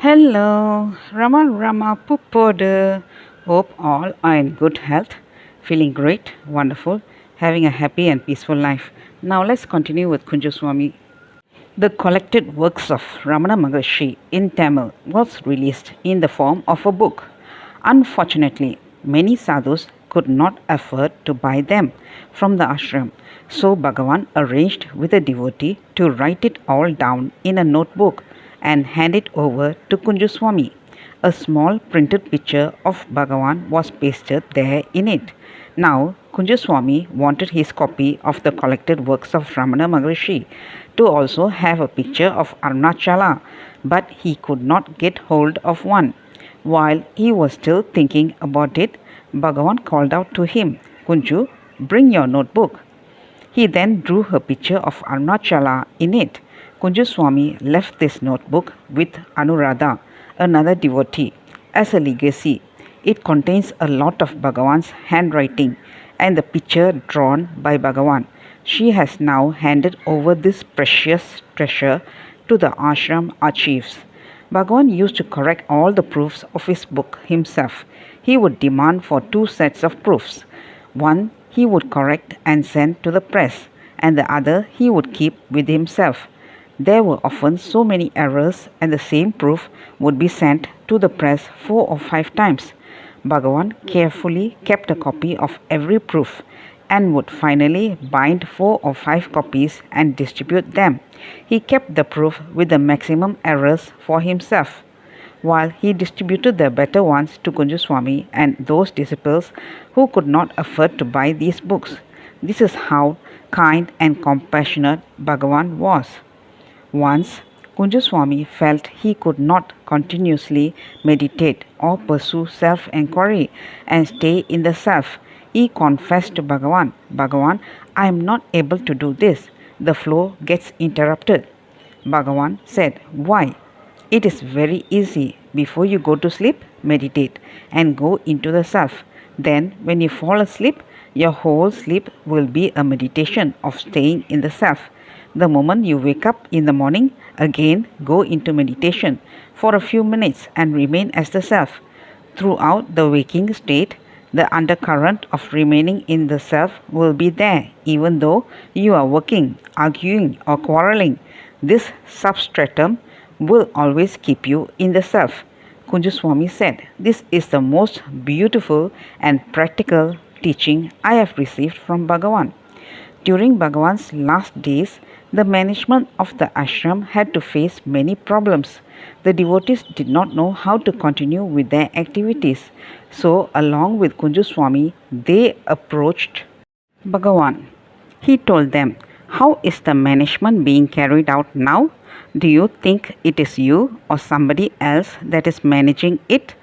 Hello, Rama Pupodu. Hope all are in good health, feeling great, wonderful, having a happy and peaceful life. Now let's continue with Kunjuswamy. The collected works of Ramana Maharshi in Tamil was released in the form of a book. Unfortunately, many sadhus could not afford to buy them from the ashram, so Bhagavan arranged with a devotee to write it all down in a notebook and hand it over to Kunjuswamy. A small printed picture of Bhagavan was pasted there in it. Now, Kunjuswamy wanted his copy of the collected works of Ramana Maharshi to also have a picture of Arunachala, but he could not get hold of one. While he was still thinking about it, Bhagavan called out to him, Kunju, bring your notebook. He then drew a picture of Arunachala in it. Kunjuswamy left this notebook with Anuradha, another devotee, as a legacy. It contains a lot of Bhagavan's handwriting and the picture drawn by Bhagavan. She has now handed over this precious treasure to the ashram archives. Bhagavan used to correct all the proofs of his book himself. He would demand for two sets of proofs. One he would correct and send to the press, and the other he would keep with himself. There were often so many errors, and the same proof would be sent to the press 4 or 5 times. Bhagavan carefully kept a copy of every proof and would finally bind 4 or 5 copies and distribute them. He kept the proof with the maximum errors for himself, while he distributed the better ones to Kunjuswamy and those disciples who could not afford to buy these books. This is how kind and compassionate Bhagavan was. Once, Kunjuswamy felt he could not continuously meditate or pursue self-enquiry and stay in the self. He confessed to Bhagavan, Bhagavan, I am not able to do this. The flow gets interrupted. Bhagavan said, why? It is very easy. Before you go to sleep, meditate and go into the self. Then, when you fall asleep, your whole sleep will be a meditation of staying in the self. The moment you wake up in the morning, again go into meditation for a few minutes and remain as the self. Throughout the waking state, the undercurrent of remaining in the self will be there, even though you are working, arguing, or quarreling. This substratum will always keep you in the self. Kunjuswamy said, this is the most beautiful and practical teaching I have received from Bhagavan. During Bhagavan's last days, the management of the ashram had to face many problems. The devotees did not know how to continue with their activities. So, along with Kunjuswamy, they approached Bhagavan. He told them, how is the management being carried out now? Do you think it is you or somebody else that is managing it?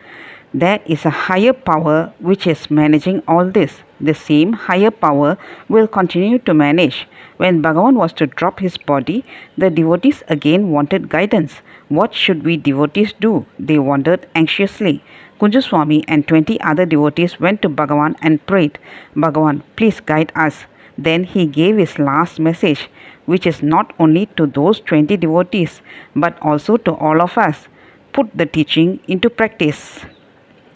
There is a higher power which is managing all this. The same higher power will continue to manage. When Bhagavan was to drop his body, the devotees again wanted guidance. What should we devotees do? They wondered anxiously. Kunjuswamy and 20 other devotees went to Bhagavan and prayed, Bhagavan, please guide us. Then he gave his last message, which is not only to those 20 devotees, but also to all of us. Put the teaching into practice.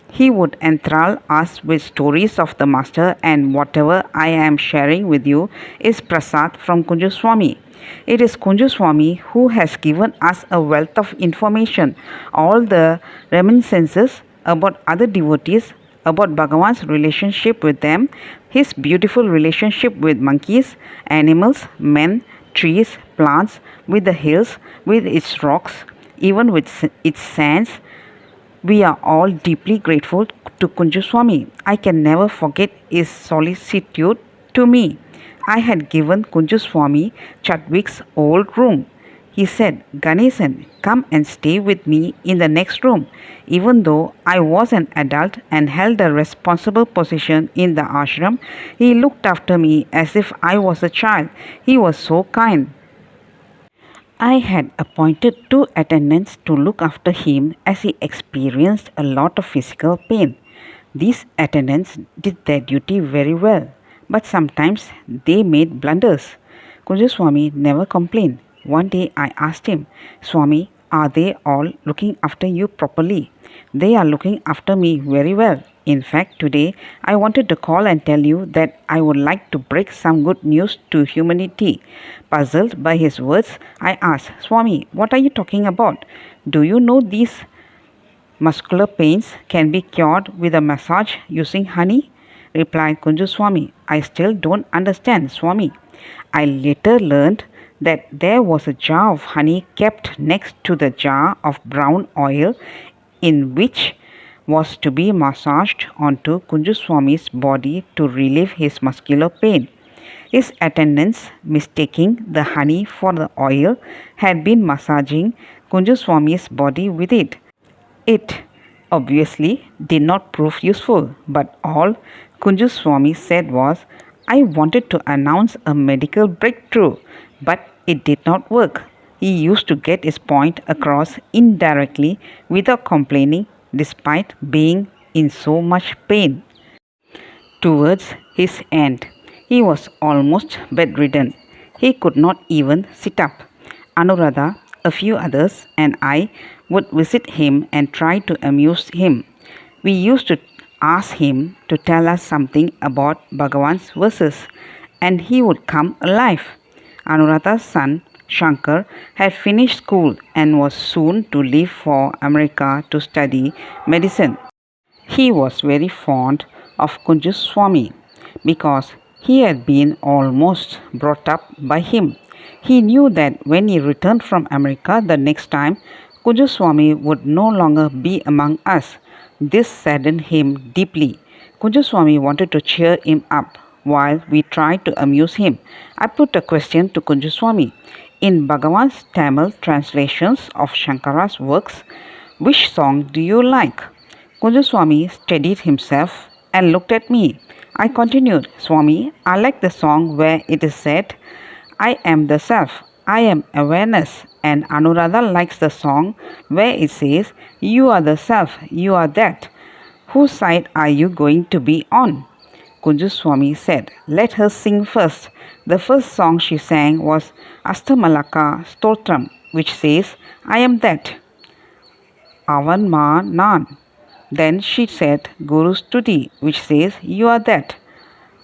He would enthrall us with stories of the Master, and whatever I am sharing with you is prasad from Kunjuswamy. It is Kunjuswamy who has given us a wealth of information, all the reminiscences about other devotees, about Bhagavan's relationship with them, his beautiful relationship with monkeys, animals, men, trees, plants, with the hills, with its rocks, even with its sands. We are all deeply grateful to Kunjuswamy. I can never forget his solicitude to me. I had given Kunjuswamy Chadwick's old room. He said, Ganesan, come and stay with me in the next room. Even though I was an adult and held a responsible position in the ashram, he looked after me as if I was a child. He was so kind. I had appointed 2 attendants to look after him as he experienced a lot of physical pain. These attendants did their duty very well, but sometimes they made blunders. Kunjuswamy never complained. One day I asked him, Swami, Are they all looking after you properly? They are looking after me very well. In fact, today I wanted to call and tell you that I would like to break some good news to humanity. Puzzled by his words, I asked, Swami, what are you talking about? Do you know these muscular pains can be cured with a massage using honey? Replied Kunjuswamy. I still don't understand, Swami. I later learned that there was a jar of honey kept next to the jar of brown oil in which was to be massaged onto Kunjuswamy's body to relieve his muscular pain. His attendants, mistaking the honey for the oil, had been massaging Kunjuswamy's body with it. It obviously did not prove useful, but all Kunjuswamy said was, I wanted to announce a medical breakthrough, but it did not work. He used to get his point across indirectly without complaining, despite being in so much pain. Towards his end, he was almost bedridden. He could not even sit up. Anuradha, a few others, and I would visit him and try to amuse him. We used to ask him to tell us something about Bhagavan's verses, and he would come alive. Anuradha's son, Shankar, had finished school and was soon to leave for America to study medicine. He was very fond of Kunjuswamy because he had been almost brought up by him. He knew that when he returned from America the next time, Kunjuswamy would no longer be among us. This saddened him deeply. Kunjuswamy wanted to cheer him up while we tried to amuse him. I put a question to Kunjuswamy. In Bhagavan's Tamil translations of Shankara's works, which song do you like? Kunjuswamy steadied himself and looked at me. I continued, Swami, I like the song where it is said, I am the self, I am awareness, and Anuradha likes the song where it says, you are the self, you are that. Whose side are you going to be on? Kunjuswamy said, let her sing first. The first song she sang was Astamalaka Stotram, which says, I am that. Avan Ma Nan. Then she said Guru Stuti, which says, you are that.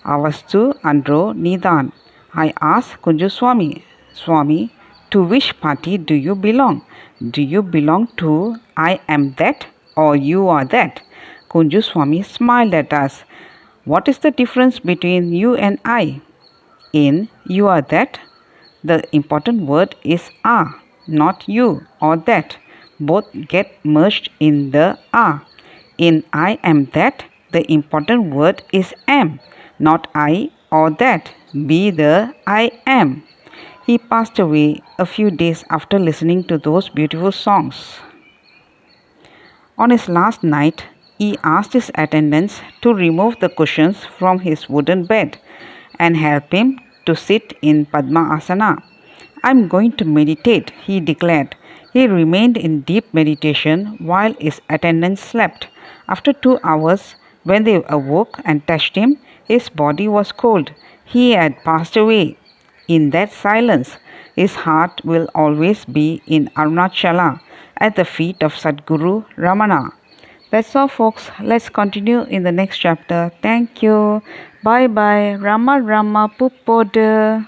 Avastu Andro Nidan. I asked Kunjuswamy, Swami, to which party do you belong? Do you belong to I am that or you are that? Kunjuswamy smiled at us. What is the difference between you and I? In you are that, the important word is are, not you or that. Both get merged in the are. In I am that, the important word is am, not I or that. Be the I am. He passed away a few days after listening to those beautiful songs. On his last night, he asked his attendants to remove the cushions from his wooden bed and help him to sit in Padma Asana. I'm going to meditate, he declared. He remained in deep meditation while his attendants slept. After 2 hours, when they awoke and touched him, his body was cold. He had passed away. In that silence, his heart will always be in Arunachala at the feet of Sadguru Ramana. That's all, folks. Let's continue in the next chapter. Thank you. Bye bye. Rama Rama Pupoda.